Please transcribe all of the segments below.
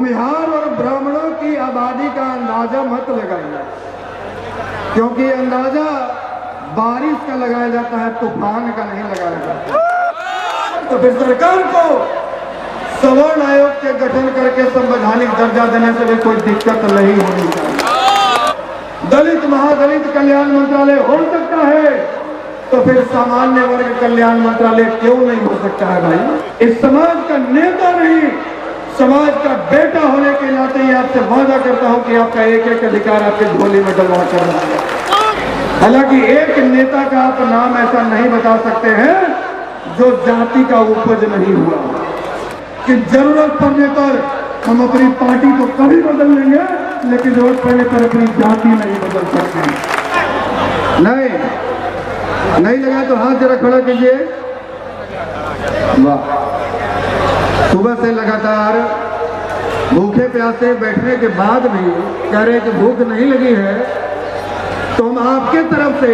भूमिहार और ब्राह्मणों की आबादी का अंदाजा मत लगाइए, क्योंकि अंदाजा बारिश का लगाया जाता है, तूफान का नहीं लगाया जाता। तो फिर सरकार को सवर्ण आयोग के गठन करके संवैधानिक दर्जा देने से भी कोई दिक्कत नहीं होनी चाहिए। दलित महादलित कल्याण मंत्रालय हो सकता है, तो फिर सामान्य वर्ग कल्याण मंत्रालय क्यों नहीं हो सकता है भाई? इस समाज का नेता नहीं, समाज का बेटा होने के नाते ही आपसे वादा करता हूं कि आपका एक एक अधिकार आपके झोली में डलवा कर रहा है। हालांकि एक नेता का आप नाम ऐसा नहीं बता सकते हैं जो जाति का उपज नहीं हुआ, कि जरूरत पड़ने पर हम अपनी पार्टी तो कभी बदल लेंगे, लेकिन जरूरत पड़ने पर अपनी जाति नहीं बदल सकते। नहीं लगा तो हाथ जरा खड़ा कीजिए। वाह, सुबह से लगातार भूखे प्यासे बैठने के बाद भी कह रहे कि भूख नहीं लगी है, तो हम आपके तरफ से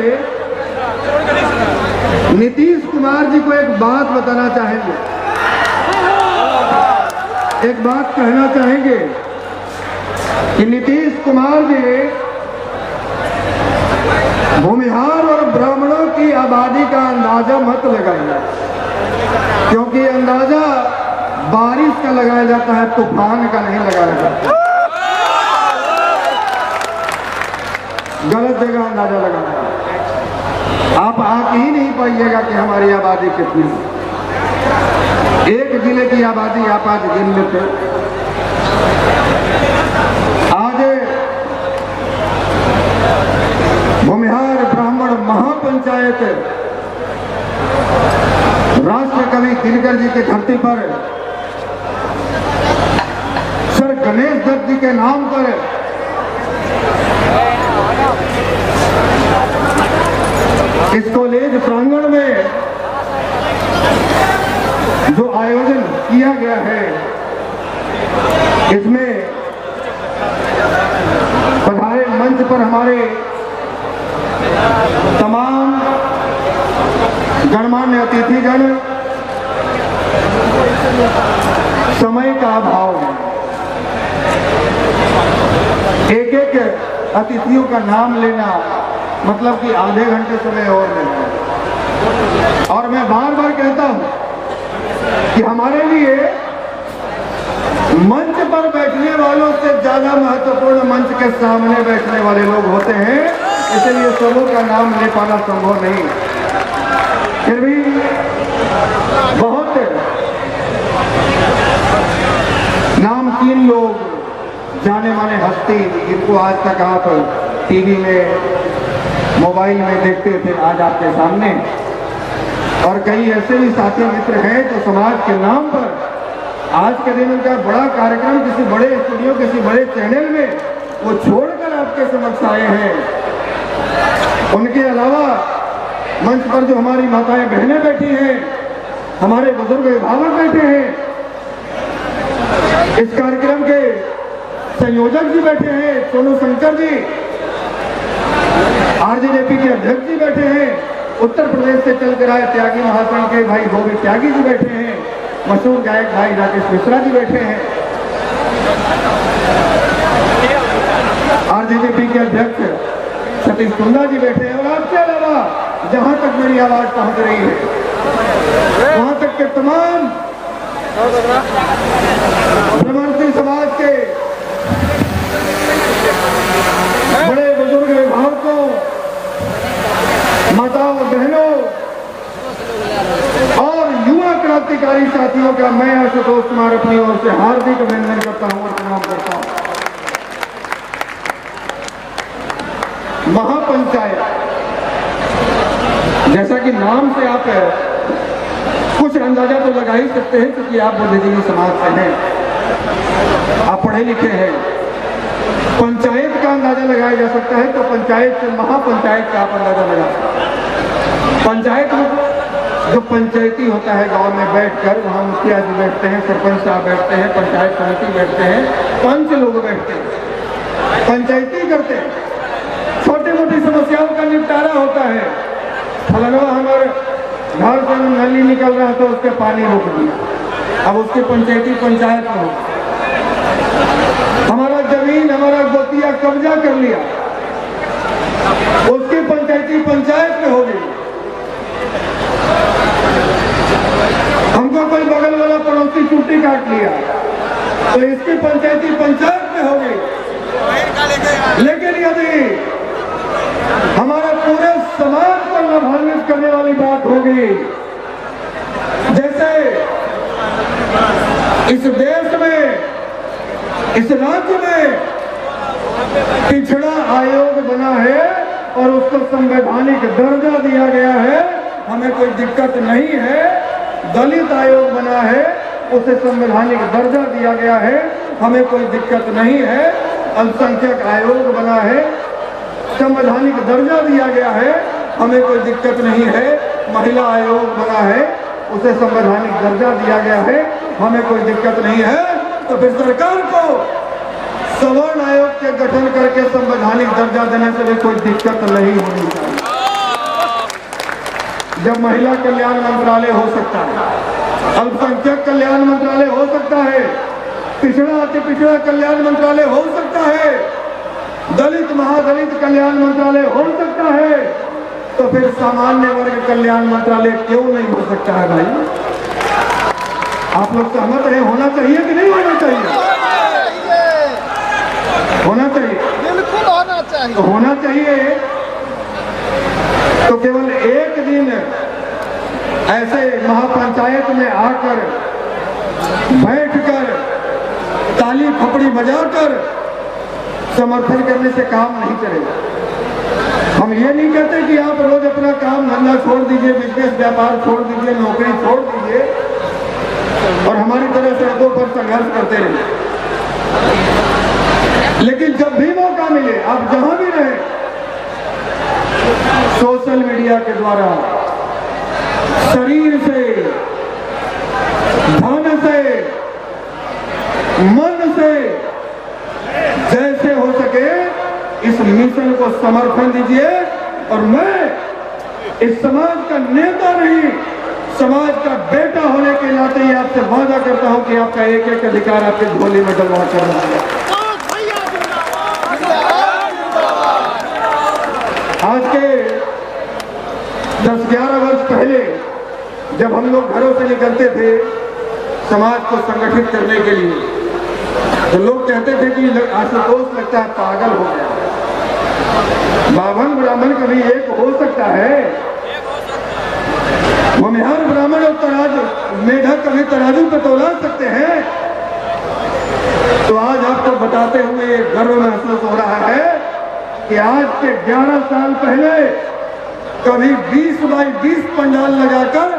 नीतीश कुमार जी को एक बात बताना चाहेंगे, एक बात कहना चाहेंगे कि नीतीश कुमार जी भूमिहार और ब्राह्मणों की आबादी का अंदाजा मत लगाइए, क्योंकि अंदाजा बारिश का लगाया जाता है, तूफान का नहीं लगाया जाता। गलत जगह अंदाजा लगाना, आप आंक ही नहीं पाइएगा कि हमारी आबादी कितनी है। एक जिले की आबादी आप आज गिन लेते। आज भूमिहार ब्राह्मण महापंचायत राष्ट्र कवि दिनकर जी की धरती पर सर गणेश दत्त जी के नाम पर इस कॉलेज प्रांगण में जो आयोजन किया गया है, इसमें पधारे मंच पर हमारे तमाम गणमान्य अतिथिगण, समय का अभाव है, एक एक अतिथियों का नाम लेना मतलब कि आधे घंटे समय और लेना। और मैं बार बार कहता हूं कि हमारे लिए मंच पर बैठने वालों से ज्यादा महत्वपूर्ण मंच के सामने बैठने वाले लोग होते हैं, इसलिए सबों का नाम ले पाना संभव नहीं। फिर भी बहुत नामचीन लोग, जाने माने हस्ती, जिनको आज तक आप टीवी में मोबाइल में देखते थे, आज आपके सामने, और कई ऐसे भी साथी मित्र हैं जो समाज के नाम पर आज के दिन उनका बड़ा कार्यक्रम किसी बड़े स्टूडियो, किसी बड़े चैनल में वो छोड़कर आपके समक्ष आए हैं। उनके अलावा मंच पर जो हमारी माताएं बहनें बैठी हैं, हमारे बुजुर्ग अभिभावक बैठे हैं, इस कार्यक्रम के संयोजक जी बैठे हैं, सोनू शंकर जी, आरजेजेपी के अध्यक्ष जी बैठे हैं, उत्तर प्रदेश से चलकर आए त्यागी महासंघ के भाई गोविंद त्यागी जी बैठे हैं, मशहूर गायक भाई राकेश मिश्रा जी बैठे हैं, आरजेजेपी के अध्यक्ष सतीश कुंदा जी बैठे हैं, और आपके अलावा जहां तक मेरी आवाज पहुंच रही है वहां तक के तमाम ब्रह्मणसी समाज के बड़े बुजुर्ग अभिभावकों, माताओं, बहनों और युवा क्रांतिकारी साथियों का मैं आशुतोष कुमार अपनी ओर से हार्दिक अभिनंदन करता हूं और प्रणाम करता हूं। महापंचायत, जैसा कि नाम से आप कुछ अंदाजा तो लगा ही सकते हैं, क्योंकि आप बुद्धिजीवी समाज से हैं, आप पढ़े लिखे हैं। पंचायत का अंदाजा लगाया जा सकता है, तो पंचायत से महापंचायत का आप अंदाजा लगा सकते हैं। पंचायत जो पंचायती होता है, गांव में बैठकर वहां मुखिया जी बैठते हैं, सरपंच साहब बैठते हैं, पंचायत समिति बैठते हैं, 5 लोग बैठते हैं, पंचायती करते हैं, छोटी मोटी समस्याओं का निपटारा होता है। फलनवा हमारे घर से नली निकल रहा तो उसके पानी रोक दिया, अब उसकी पंचायती पंचायत में हो। कब्जा कर लिया, उसकी पंचायती पंचायत में होगी। हमको कोई बगल वाला पड़ोसी चुट्टी काट लिया तो इसकी पंचायती पंचायत में होगी। लेकिन यदि हमारे पूरे समाज को लाभान्वित करने वाली बात होगी, जैसे इस देश में, इस राज्य में पिछड़ा आयोग बना है और उसको संवैधानिक दर्जा दिया गया है, हमें कोई दिक्कत नहीं है। दलित आयोग बना है, उसे संवैधानिक दर्जा दिया गया है, हमें कोई दिक्कत नहीं है। अल्पसंख्यक आयोग बना है, संवैधानिक दर्जा दिया गया है, हमें कोई दिक्कत नहीं है। महिला आयोग बना है, उसे संवैधानिक दर्जा दिया गया है, हमें कोई दिक्कत नहीं है। तो फिर सरकार को सवर्ण आयोग के गठन करके संवैधानिक दर्जा देने से भी कोई दिक्कत नहीं होनी चाहिए। जब महिला कल्याण मंत्रालय हो सकता है, अल्पसंख्यक कल्याण मंत्रालय हो सकता है, पिछड़ा अति पिछड़ा कल्याण मंत्रालय हो सकता है, दलित महादलित कल्याण मंत्रालय हो सकता है, तो फिर सामान्य वर्ग कल्याण मंत्रालय क्यों नहीं हो सकता है भाई? आप लोग सहमत हैं? होना चाहिए कि नहीं होना चाहिए? होना चाहिए, बिल्कुल होना चाहिए। तो होना चाहिए। तो केवल एक दिन ऐसे महापंचायत में आकर बैठकर ताली फपड़ी बजाकर समर्थन करने से काम नहीं चलेगा। हम ये नहीं कहते कि आप रोज अपना काम धंधा छोड़ दीजिए, बिजनेस व्यापार छोड़ दीजिए, नौकरी छोड़ दीजिए और हमारी तरह सड़कों पर संघर्ष करते रहिए। लेकिन जब भी मौका मिले, आप जहां भी रहे, सोशल मीडिया के द्वारा शरीर से, धन से, मन से, जैसे हो सके इस मिशन को समर्थन दीजिए। और मैं इस समाज का नेता नहीं, समाज का बेटा होने के नाते ही आपसे वादा करता हूं कि आपका एक एक अधिकार आपके झोली में डलवा कर रहा है। आज के 10-11 वर्ष पहले जब हम लोग घरों से निकलते थे समाज को संगठित करने के लिए, तो लोग कहते थे कि आशुतोष लगता है पागल हो गया। बावन ब्राह्मण कभी एक हो सकता है? भूमिहार ब्राह्मण और तराजू मेढक कभी तराजू पे तौला सकते हैं? तो आज आपको बताते हुए गर्व महसूस हो रहा है कि आज के 11 साल पहले कभी 20 बाई 20 पंडाल लगाकर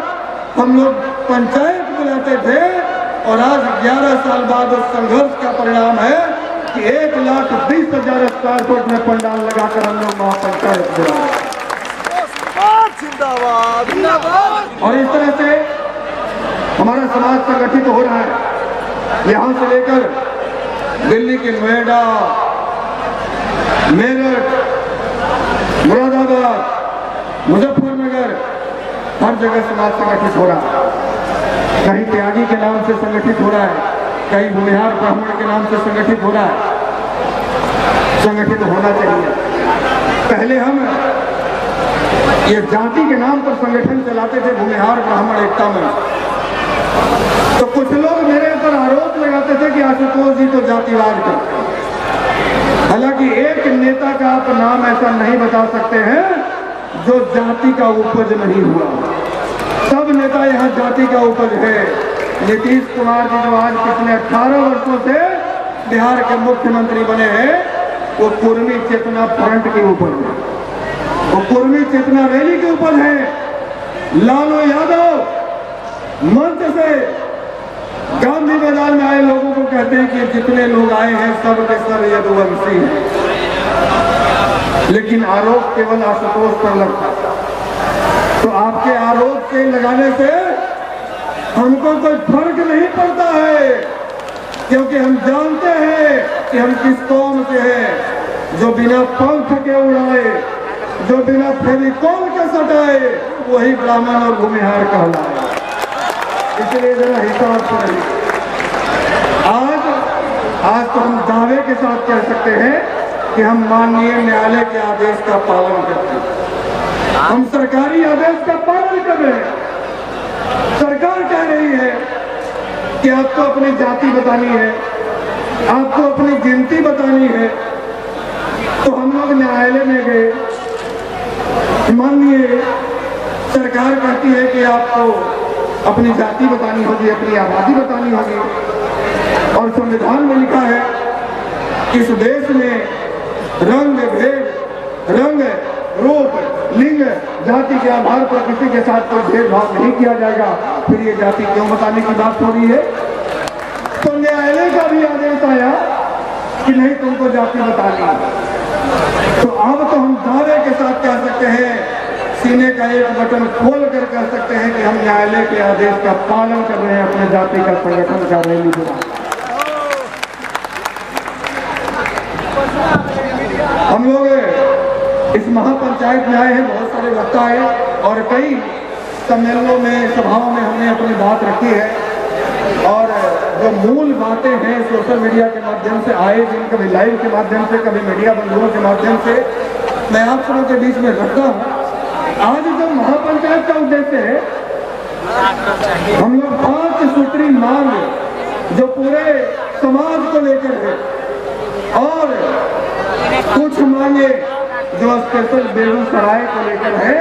हम लोग पंचायत बुलाते थे और आज 11 साल बाद उस संघर्ष का परिणाम है कि 1,20,000 स्क्वायर फुट में पंडाल लगाकर हम लोग महापंचायत बुलाते। और इस तरह से हमारा समाज संगठित हो रहा है। यहां से लेकर दिल्ली के नोएडा, मेरठ, मुरादाबाद, मुजफ्फरनगर, हर जगह समाज संगठित हो रहा है। कहीं त्यागी के नाम से संगठित हो रहा है, कहीं भूमिहार ब्राह्मण के नाम से संगठित हो रहा है। संगठित होना चाहिए। पहले हम ये जाति के नाम पर संगठन चलाते थे, भूमिहार ब्राह्मण एकता में। तो कुछ लोग मेरे ऊपर आरोप लगाते थे कि आशुतोष जी तो जातिवाद करते हैं। हालांकि एक नेता का आप नाम ऐसा नहीं बता सकते हैं जो जाति का उपज नहीं हुआ। सब नेता यहाँ जाति का उपज है। नीतीश कुमार जी जो आज पिछले 18 वर्षों से बिहार के मुख्यमंत्री बने हैं, वो कुर्मी चेतना फ्रंट के ऊपर है, वो कुर्मी चेतना रैली के ऊपर है। लालू यादव मंच से गांधी मैदान में आए लोगों को कहते हैं कि जितने लोग आए हैं सब के सब यदुवंशी हैं, लेकिन आरोप केवल आशुतोष पर लगता है। तो आपके आरोप के लगाने से हमको कोई फर्क नहीं पड़ता है, क्योंकि हम जानते हैं कि हम किस कौम से हैं, जो बिना पंख के उड़ाए, जो बिना फेविकोल के सटाए, वही ब्राह्मण और भूमिहार कहलाए। इसलिए जरा हिसाब से रहिए। आज तो हम दावे के साथ कह सकते हैं कि हम माननीय न्यायालय के आदेश का पालन करते हैं। हम सरकारी आदेश का पालन कर रहे हैं। सरकार कह रही है कि आपको अपनी जाति बतानी है, आपको अपनी गिनती बतानी है, तो हम लोग न्यायालय में गए। माननीय सरकार कहती है कि आपको अपनी जाति बतानी होगी, अपनी आबादी बतानी होगी, और संविधान में लिखा है कि इस देश में रंग भेद, रंग रूप, लिंग, जाति के आधार पर किसी के साथ कोई भेदभाव नहीं किया जाएगा। फिर ये जाति क्यों बताने की बात हो रही है? तो न्यायालय का भी आदेश आया कि नहीं, तुमको जाति बतानी है। तो अब तो हम दावे के साथ कह सकते हैं, सीने का एक बटन खोल कर कह सकते हैं कि हम न्यायालय के आदेश का पालन कर रहे हैं, अपने जाति का संगठन कर रहे हैं। हम लोग इस महापंचायत में आए हैं, बहुत सारे वक्ता आए और कई सम्मेलनों में, सभाओं में हमने अपनी बात रखी है। और जो मूल बातें हैं सोशल मीडिया के माध्यम से आए दिन, कभी लाइव के माध्यम से, कभी मीडिया बंधुओं के माध्यम से मैं आप सबों के बीच में रखता हूँ। आज जो महापंचायत का उद्देश्य है, हम लोग 5 सूत्री मांग जो पूरे समाज को लेकर है, और कुछ मांगे जो स्पेशल बेगूसराय को लेकर है,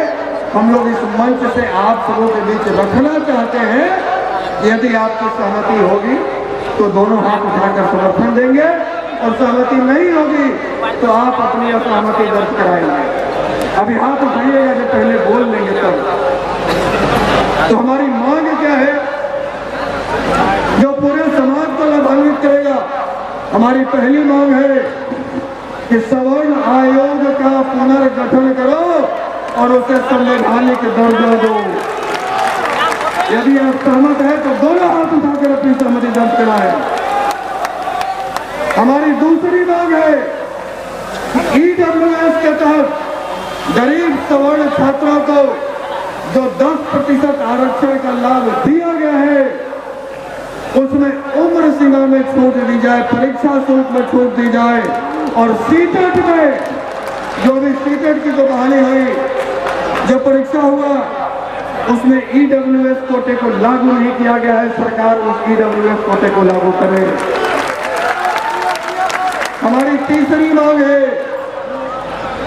हम लोग इस मंच से आप सबों के बीच रखना चाहते हैं। यदि आपकी सहमति होगी तो दोनों हाथ उठाकर समर्थन देंगे, और सहमति नहीं होगी तो आप अपनी असहमति दर्ज कराएंगे। अभी हाथ उठाइएगा, जब पहले बोल लेंगे तब। तो हमारी मांग क्या है जो पूरे समाज को लाभान्वित करेगा? हमारी पहली मांग है कि सवर्ण आयोग का पुनर्गठन करो और उसे संवैधानिक दर्जा दो। यदि आप सहमत है तो दोनों हाथ उठाकर अपनी सहमति दर्ज कराएं। हमारी दूसरी मांग है EWS के तहत गरीब सवर्ण छात्रों को जो 10% आरक्षण का लाभ दिया गया है, उसमें उम्र सीमा में छूट दी जाए, परीक्षा शुल्क में छूट दी जाए, और सीटेट में जो भी सीटेट की जो बहाली हुई, जो परीक्षा हुआ, उसमें EWS कोटे को लागू नहीं किया गया है। सरकार उस EWS कोटे को लागू करे। हमारी तीसरी मांग है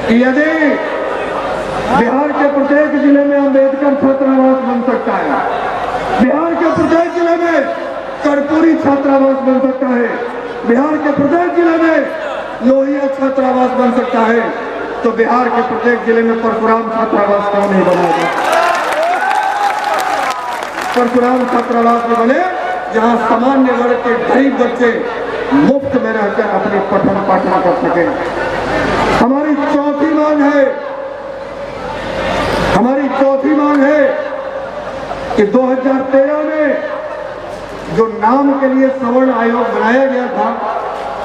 कि यदि बिहार के प्रत्येक जिले में अंबेडकर छात्रावास बन सकता है, बिहार के प्रत्येक जिले में कर्पूरी छात्रावास बन सकता है, बिहार के प्रत्येक जिले में लोहिया छात्रावास बन सकता है, तो बिहार के प्रत्येक जिले में परशुराम छात्रावास क्यों नहीं बनाया? परशुराम छात्रावास में बने जहां सामान्य वर्ग के गरीब बच्चे मुफ्त में रहकर अपनी पठन पाठन कर सके। हमारी चौथी मांग है कि 2013 में जो नाम के लिए सवर्ण आयोग बनाया गया था,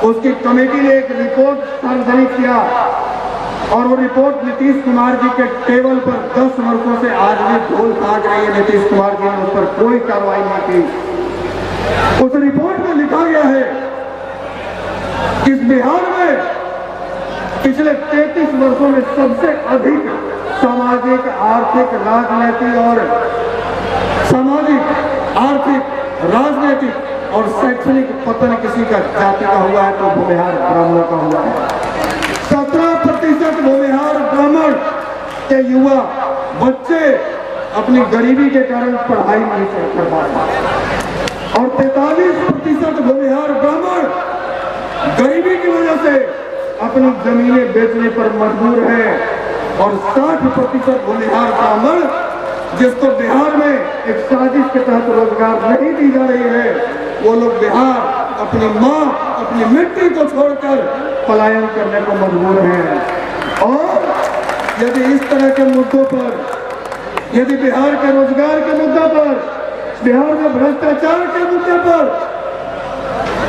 उसकी कमेटी ने एक रिपोर्ट सार्वजनिक किया, और वो रिपोर्ट नीतीश कुमार जी के टेबल पर 10 वर्षों से आज भी ढोल भाग रही है। नीतीश कुमार जी ने उस पर कोई कार्रवाई नहीं की। उस रिपोर्ट में लिखा गया है कि इस बिहार में पिछले 33 वर्षों में सबसे अधिक सामाजिक, आर्थिक, राजनीतिक और सामाजिक, आर्थिक, राजनीतिक और शैक्षणिक पतन किसी का जाति का हुआ है तो भूमिहार ब्राह्मणों का हुआ है। 17% भूमिहार ब्राह्मण के युवा बच्चे अपनी गरीबी के कारण पढ़ाई नहीं कर पाते, और 43% भूमिहार ब्राह्मण गरीबी की वजह से अपनी जमीनें बेचने पर मजबूर है, और 60% भूमिहार ब्राह्मण जिसको बिहार में एक साजिश के तहत रोजगार नहीं दी जा रही है, वो लोग बिहार अपनी माँ, अपनी मिट्टी को छोड़कर पलायन करने को मजबूर हैं। और यदि इस तरह के मुद्दों पर, यदि बिहार के रोजगार के मुद्दे पर, बिहार में भ्रष्टाचार के मुद्दे पर,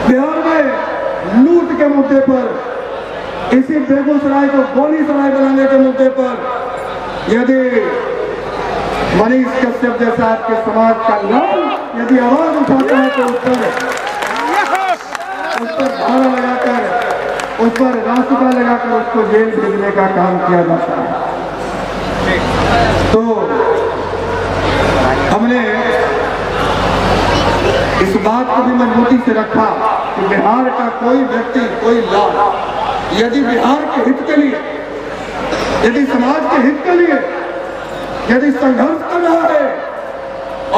बिहार में लूट के मुद्दे पर, इसी बेगूसराय को गोली सराय बनाने के मुद्दे पर यदि मनीष कश्यप जैसा आपके समाज का लाल यदि आवाज उठाता है तो उस पर धारा लगाकर उस पर रास्ता लगाकर उसको जेल भेजने का काम किया जाता है। तो हमने इस बात को भी मजबूती से रखा कि बिहार का कोई व्यक्ति, कोई लाभ यदि बिहार के हित के लिए, यदि समाज के हित के लिए यदि संघर्ष कर रहा है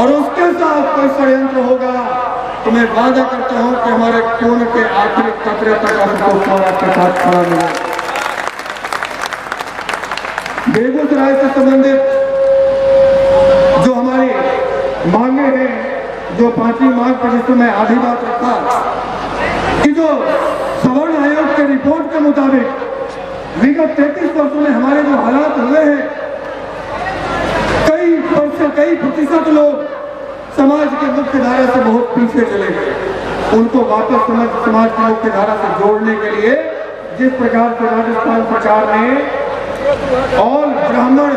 और उसके साथ कोई षड्यंत्र होगा तो मैं वादा करता हूं कि हमारे खून के आखिरी कतरे तक हमको समाज के साथ खड़ा मिलेगा। बेगूसराय से संबंधित जो हमारी मांगे हैं, जो 5वीं मांग पर जिसमें मैं आधी बात रखा कि जो सवर्ण आयोग के रिपोर्ट के मुताबिक विगत 33 वर्षों में हमारे जो हालात हुए हैं, कई प्रतिशत लोग समाज के मुख्य धारा से बहुत पीछे चले गए। उनको वापस समाज की मुख्य धारा से जोड़ने के लिए जिस प्रकार से राजस्थान सरकार ने ऑल ब्राह्मण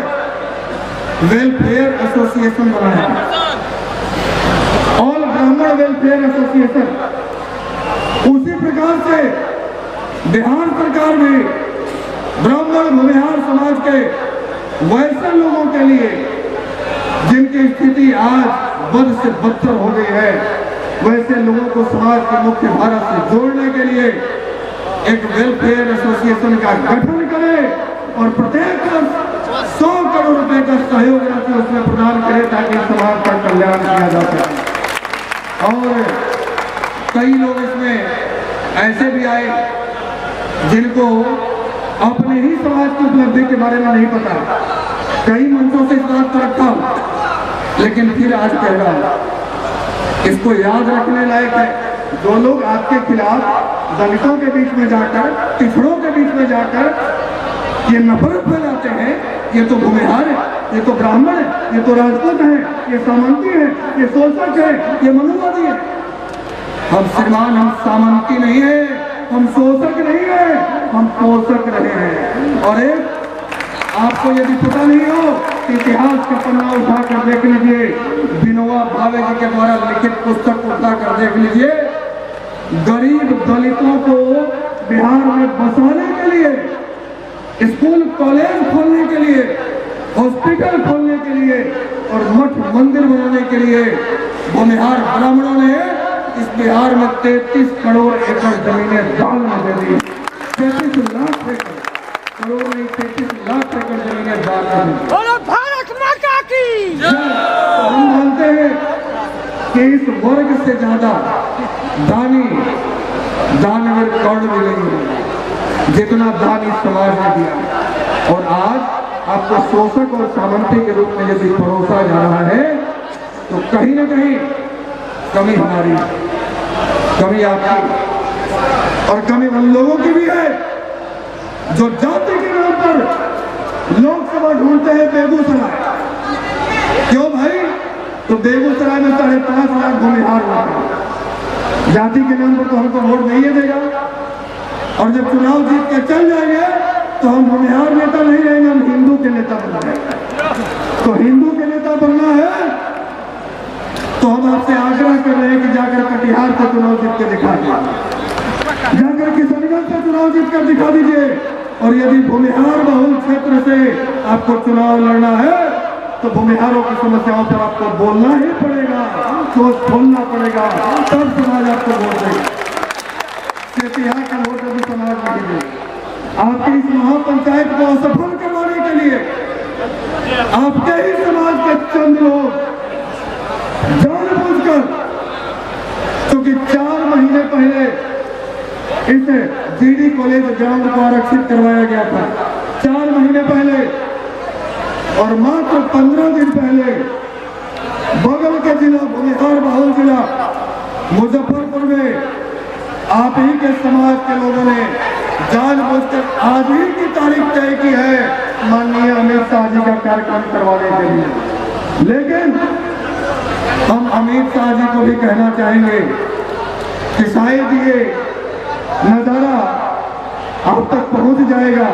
वेलफेयर एसोसिएशन बनाया, ऑल ब्राह्मण वेलफेयर एसोसिएशन, उसी प्रकार से बिहार सरकार भी ब्राह्मण भूमिहार समाज के वैसे लोगों के लिए जिनकी स्थिति आज बद से बदतर हो गई है, वैसे लोगों को समाज की मुख्य धारा से जोड़ने के लिए एक वेलफेयर एसोसिएशन का गठन करे और प्रत्येक 100 करोड़ रुपए का सहयोग राशि उसमें प्रदान करे ताकि समाज का कल्याण किया जा सके। और कई लोग इसमें ऐसे भी आए जिनको अपने ही समाज की उपलब्धि के बारे में नहीं पता, कई मंचों से इस बात को रखा, लेकिन फिर आज कह रहा हूं, इसको याद रखने लायक है। जो लोग आपके खिलाफ दलितों के बीच में जाकर, पिछड़ों के बीच में जाकर ये नफरत फैलाते हैं, ये तो भूमिहार है, ये तो ब्राह्मण है, ये तो राजपूत है, ये सामंती है, ये शोषक है, ये मनुवादी है। हम श्रीमान, हम सामंती नहीं है, हम शोषक नहीं है, हम पोषक रहे हैं। और एक आपको यदि पता नहीं हो, इतिहास का पन्ना उठाकर देख लीजिए, विनोबा भावे जी के द्वारा लिखित पुस्तक उठाकर देख लीजिए, गरीब दलितों को बिहार में बसाने के लिए, स्कूल कॉलेज खोलने के लिए, हॉस्पिटल खोलने के लिए और मठ मंदिर बनाने के लिए भूमिहार ब्राह्मणों ने इस बिहार में 33 करोड़ एकड़ जमीनें दान में दे दी। 33 लाख एकड़, करोड़ नहीं, 33 लाख एकड़ जमीनें दान में दी। भारत माता की। तो हम मानते हैं कि इस वर्ग से ज्यादा दानी दानवीर कौन भी नहीं है जितना दान इस समाज ने दिया। और आज आपको शोषक और सामंती के रूप में यदि परोसा जा रहा है तो कहीं न कहीं कमी हमारी, कमी आपकी और कमी उन लोगों की भी है जो जाति के नाम पर लोकसभा ढूंढते हैं बेगूसराय। क्यों भाई? तो बेगूसराय में 5.5 लाख भूमिहार होते, जाति के नाम पर तो हमको वोट नहीं देगा। और जब चुनाव जीत के चल जाएंगे तो हम भूमिहार नेता नहीं रहेंगे, हम हिंदू के नेता बन जाएंगे। तो हिंदू के नेता बनना है तो हम आपसे आग्रह कर रहे हैं कि जाकर कटिहार से चुनाव जीत के दिखा दीजिए, जाकर किशनगंज से चुनाव जीत कर दिखा दीजिए। और यदि भूमिहार बहुल क्षेत्र से आपको चुनाव लड़ना है तो भूमिहारों की समस्याओं पर आपको बोलना ही पड़ेगा, सोच खोलना पड़ेगा, तब समाज आपको वोट देगा। कटिहार का वोट अभी समाज नहीं देगा। आपकी इस महापंचायत को असफल करवाने के लिए आपके ही समाज के चंद लोग जानबूझकर, क्योंकि 4 महीने पहले इस जीडी कॉलेज ग्राउंड को आरक्षित करवाया गया था, 4 महीने पहले, और मात्र 15 दिन पहले बगल के जिला भूमिहार बहुल जिला मुजफ्फरपुर में आप ही के समाज के लोगों ने जानबूझकर आज ही की तारीख तय की है माननीय अमित शाह जी का कार्यक्रम करवाने के लिए। लेकिन हम अमित शाह जी को भी कहना चाहेंगे कि शायद ये नजारा आप तक पहुंच जाएगा।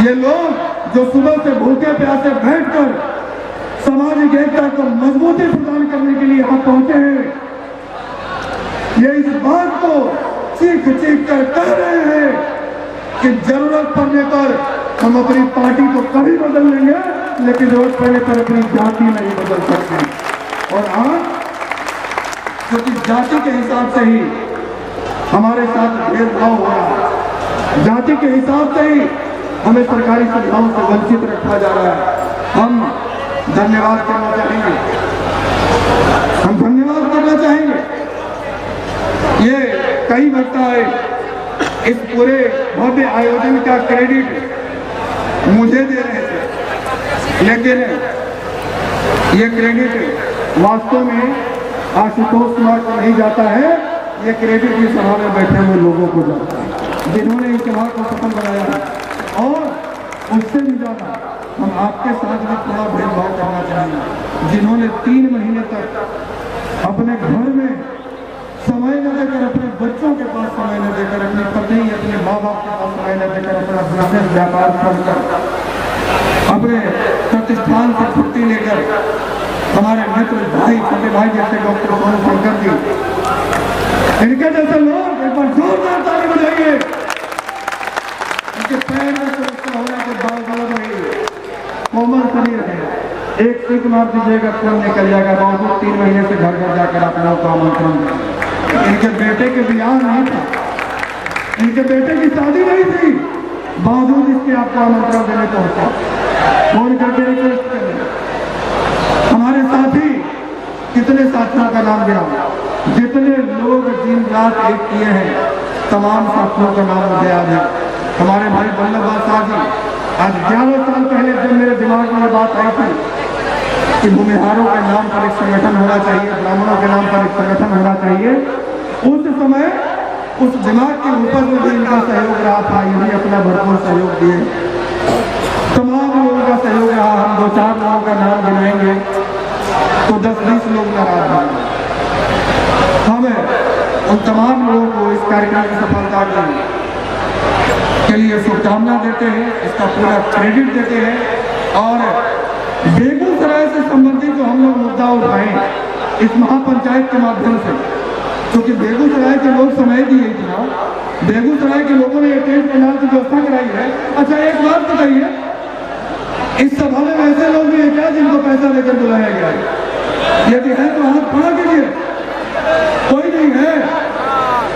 ये लोग जो सुबह से भूखे प्यासे बैठकर सामाजिक एकता को मजबूती प्रदान करने के लिए यहाँ पहुंचे हैं, ये इस बात को चीख चीख कर कह रहे हैं कि जरूरत पड़ने पर हम अपनी पार्टी को कभी बदल लेंगे, लेकिन जरूरत पड़ने पर अपनी जाति नहीं बदल सकते। और आज क्योंकि जाति के हिसाब से ही हमारे साथ भेदभाव हो रहा है, जाति के हिसाब से ही हमें सरकारी सुविधाओं से वंचित रखा जा रहा है। हम धन्यवाद करना चाहेंगे, हम धन्यवाद करना चाहेंगे। ये कई वक्त आए, इस पूरे भव्य आयोजन का क्रेडिट मुझे दे रहे थे, लेकिन ये क्रेडिट वास्तव में आशुतोष कुमार को नहीं जाता है, ये क्रेडिट इस सभा में बैठे हुए लोगों को जाता है, जिन्होंने इस सभा को सफल बनाया है। और उससे भी ज्यादा हम आपके साथ भी थोड़ा भेदभाव करना चाहेंगे, जिन्होंने 3 महीने तक अपने घर में समय न देकर, अपने बच्चों के पास समय न देकर, अपनी पत्नी, अपने माँ बाप के पास समय न देकर, अपना बिजनेस व्यापार छोड़कर, अपने प्रतिष्ठान से छुट्टी लेकर, हमारे मित्र भाई, छोटे भाई जैसे डॉक्टर सोनू शंकर जी, इनके जैसे लोग एक बार जोरदार ताली बजाइए। इनके पैर में सुरक्षा होने के बावजूद नहीं, कोमल शरीर है, एक सीख मार दीजिएगा खून निकल जाएगा, बावजूद 3 महीने से घर घर जाकर आप लोगों को आमंत्रण। इनके बेटे के ब्याह नहीं था, इनके बेटे की शादी नहीं थी, बावजूद इसके आपको आमंत्रण देने पहुंचा, फोन करके रिक्वेस्ट करें। हमारे साथी, कितने साथियों का नाम दिया, जितने लोग दिन रात एक किए हैं, तमाम साथियों का नाम मुझे याद है। हमारे भाई वल्लभ भाई शाह जी, आज 11 साल पहले जब मेरे दिमाग में बात आई थी कि भूमिहारों के नाम पर एक संगठन होना चाहिए, ब्राह्मणों के नाम पर एक संगठन होना चाहिए, उस समय उस दिमाग के ऊपर में भी इनका सहयोग रहा था। इन्हें अपना भरपूर सहयोग दिए, तमाम लोगों का सहयोग रहा। हम 2-4 लोगों का नाम गिनाएंगे तो 10-20 लोग नाराज होंगे। हम उन तमाम लोगों को इस कार्यक्रम की सफलता के लिए शुभकामना देते हैं, इसका पूरा क्रेडिट देते हैं। और बेगूसराय से संबंधित जो हम लोग मुद्दा उठाए इस महापंचायत के माध्यम से, क्योंकि बेगूसराय के लोग समय दिए इतना, बेगूसराय के लोगों ने टेंट कैनाल की व्यवस्था कराई है। अच्छा एक बात बताइए, इस सभा में ऐसे लोग भी हैं क्या जिनको पैसा देकर बुलाया गया है? यदि है तो हाथ खड़ा कीजिए। कोई नहीं है।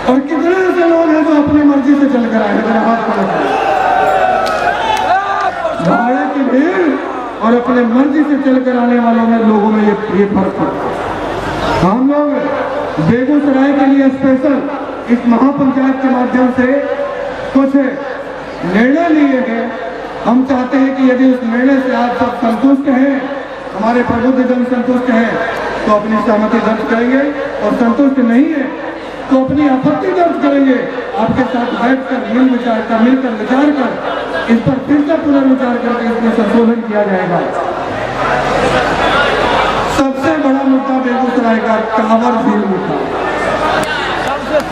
और कितने ऐसे लोग हैं जो अपनी मर्जी से चलकर आए हैं? हाथ खड़ा भाड़े की भीड़ और अपने मर्जी से चलकर आने वालों में लोगों में ये फर्क है। हम लोग बेगूसराय के लिए स्पेशल इस महापंचायत के माध्यम से कुछ निर्णय लिए हैं। हम चाहते हैं कि यदि उस निर्णय से आप सब संतुष्ट हैं, हमारे प्रबुद्धजन संतुष्ट हैं, तो अपनी सहमति दर्ज करेंगे, और संतुष्ट नहीं है तो अपनी आपत्ति दर्ज करेंगे। आपके साथ बैठकर मिलकर विचार कर इस पर फिर से पुनर्विचार करके इसमें संशोधन किया जाएगा। सबसे बड़ा मुद्दा बेगूसराय का कांवर झील मुद्दा,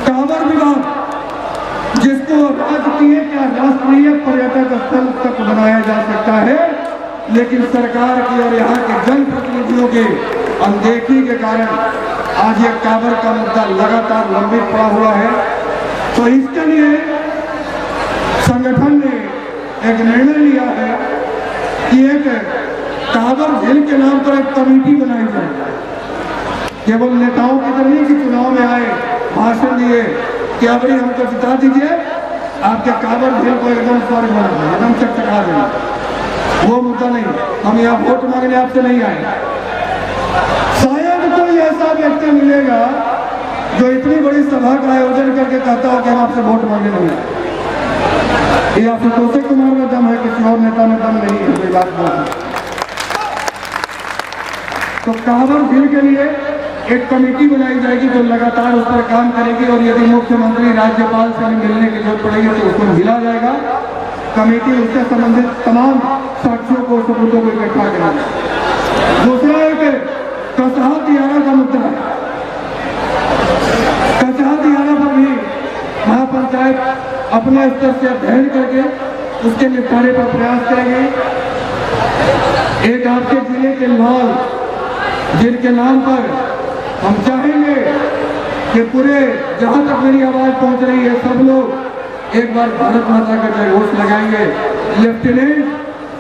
कांवर विवाद, जिसको राजकीय या राष्ट्रीय पर्यटक स्थल तक बनाया जा सकता है, लेकिन सरकार की और यहाँ के जनप्रतिनिधियों के अनदेखी के कारण आज ये कांवर का मुद्दा लगातार लंबित पड़ा हुआ है। तो इसके लिए संगठन ने एक निर्णय लिया है कि एक कांवर झील के नाम पर एक कमेटी बनाई जाए। केवल नेताओं की तरह कि चुनाव में आए, भाषण दिए कि अब हमको जिता दीजिए, आपके कांवर झील को एकदम स्वर्ग बना दें, एकदम चकचका दें, वो मुद्दा नहीं। हम यहाँ वोट मांगने आपसे नहीं आए। शायद कोई ऐसा व्यक्ति मिलेगा जो इतनी बड़ी सभा का आयोजन करके कहता हो कि हम आपसे वोट मांगने नहीं आए। ये आशुतोष कुमार में दम है, किसी और नेता में दम नहीं है। कोई बात नहीं। तो कांवर झील के लिए एक कमेटी बनाई जाएगी जो लगातार उस पर काम करेगी, और यदि मुख्यमंत्री राज्यपाल से मिलने की जरूरत पड़ेगी तो उसको मिला जाएगा। कमेटी उससे संबंधित तमाम साक्ष्यों को, सबूतों को इकट्ठा करेगी। दूसरा एक कसहा दियारा का मुद्दा है। कसहा दियारा पर भी महापंचायत अपने स्तर से अध्ययन करके उसके निपटारे पर प्रयास करेंगे। एक आपके जिले के लाल, जिनके नाम पर हम चाहेंगे कि पूरे जहां तक मेरी आवाज पहुंच रही है सब लोग एक बार भारत माता का जय घोष लगाएंगे। लेफ्टिनेंट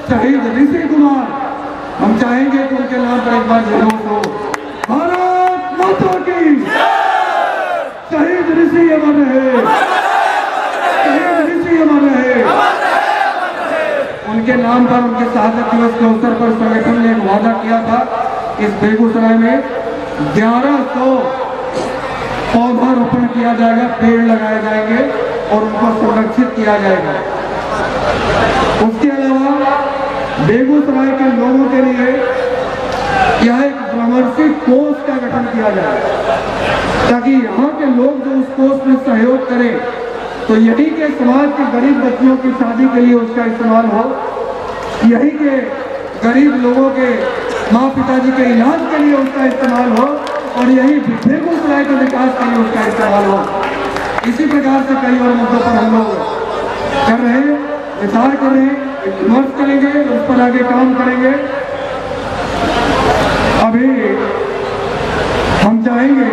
शहीद ऋषि कुमार, हम चाहेंगे कि उनके नाम पर एक बार जयघोष हो। भारत माता की शहीद ऋषि अमर रहे, शहीद ऋषि अमर रहे। उनके नाम पर, उनके शहादत दिवस के अवसर पर संगठन ने एक वादा किया था, इस बेगूसराय में 1100 पौधारोपण किया जाएगा, पेड़ लगाए जाएंगे और उनको संरक्षित किया जाएगा। उसके अलावा बेगूसराय के लोगों के लिए यह एक परामर्शी कोष का गठन किया जाए, ताकि यहाँ के लोग जो उस कोष में सहयोग करें तो यही के समाज के गरीब बच्चियों की शादी के लिए उसका इस्तेमाल हो, यही के गरीब लोगों के माँ पिताजी के इलाज के लिए उसका इस्तेमाल हो और यही बेगूसराय के विकास के लिए उसका इस्तेमाल हो। इसी प्रकार से कई और मुद्दों पर हम लोग कर रहे हैं, विचार कर रहे हैं, विमर्श करेंगे, उस पर आगे काम करेंगे। अभी हम चाहेंगे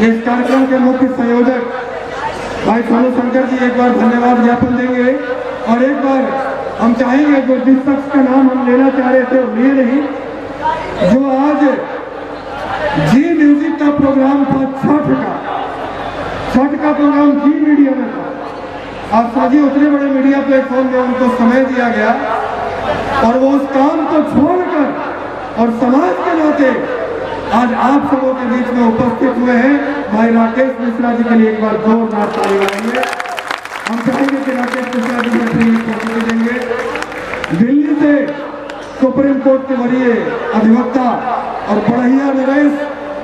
इस कार्यक्रम के मुख्य संयोजक भाई सोनू शंकर जी एक बार धन्यवाद ज्ञापन देंगे और एक बार हम चाहेंगे जो जिस शख्स का नाम हम लेना चाह रहे थे वो लिए नहीं, जो आज जी म्यूजिक का प्रोग्राम था, छठ का प्रोग्राम जी मीडिया में था। आज साजी उतने बड़े मीडिया प्लेटफॉर्म में उनको समय दिया गया और वो उस काम को छोड़कर और समाज के नाते आज आप सबों के बीच में उपस्थित हुए हैं। भाई राकेश मिश्रा जी के लिए एक बार जोरदार ताली बजाएंगे। हम चाहेंगे कि राकेश मिश्रा जी अपनी फोटो देंगे। दिल्ली से सुप्रीम कोर्ट के वरीय अधिवक्ता और बढ़िया नरेश,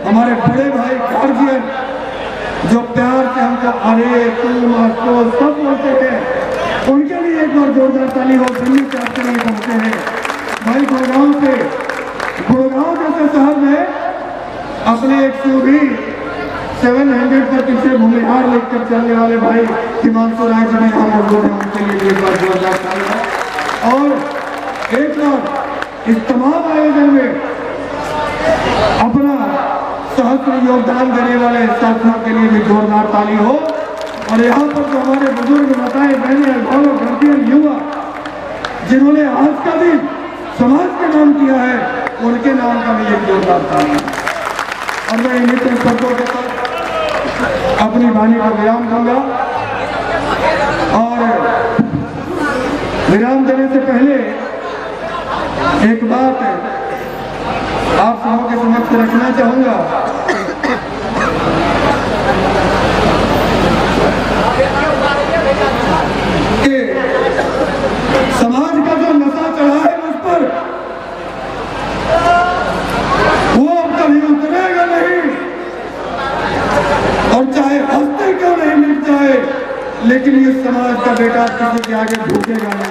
हमारे बड़े भाई गार्जियन, जो प्यार से हमको अरे तुम आपको सब बोलते हैं, उनके लिए एक बार जोरदार ताली हो। दिल्ली से आपके लिए पहुंचे हैं भाई गुड़गांव से, गुड़गांव जैसे शहर में अपने एक SUV 700 पर पीछे भूमिहार लेकर चलने वाले भाई हिमांशु राय जी यहाँ मौजूद है, उनके लिए एक बार जोरदार ताली है। और एक बार इस तमाम आयोजन में अपना सहस्त्र योगदान देने वाले साथियों के लिए भी जोरदार ताली हो। और यहाँ पर जो हमारे बुजुर्ग माताएं बहनें अभिभावक गार्जियन युवा जिन्होंने आज का दिन समाज का नाम किया है, उनके नाम का भी एक जोरदार ताली। और मैं मित्र शब्दों के साथ अपनी वाणी का विराम दूंगा और विराम देने से पहले एक बात आप सबों के समक्ष रखना चाहूंगा कि समाज का जो नशा चढ़ा है मुझ पर, वो अब कभी उतरेगा नहीं और चाहे हंसते क्यों नहीं मिट जाए, लेकिन ये समाज का बेटा किसी के आगे झुकेगा नहीं।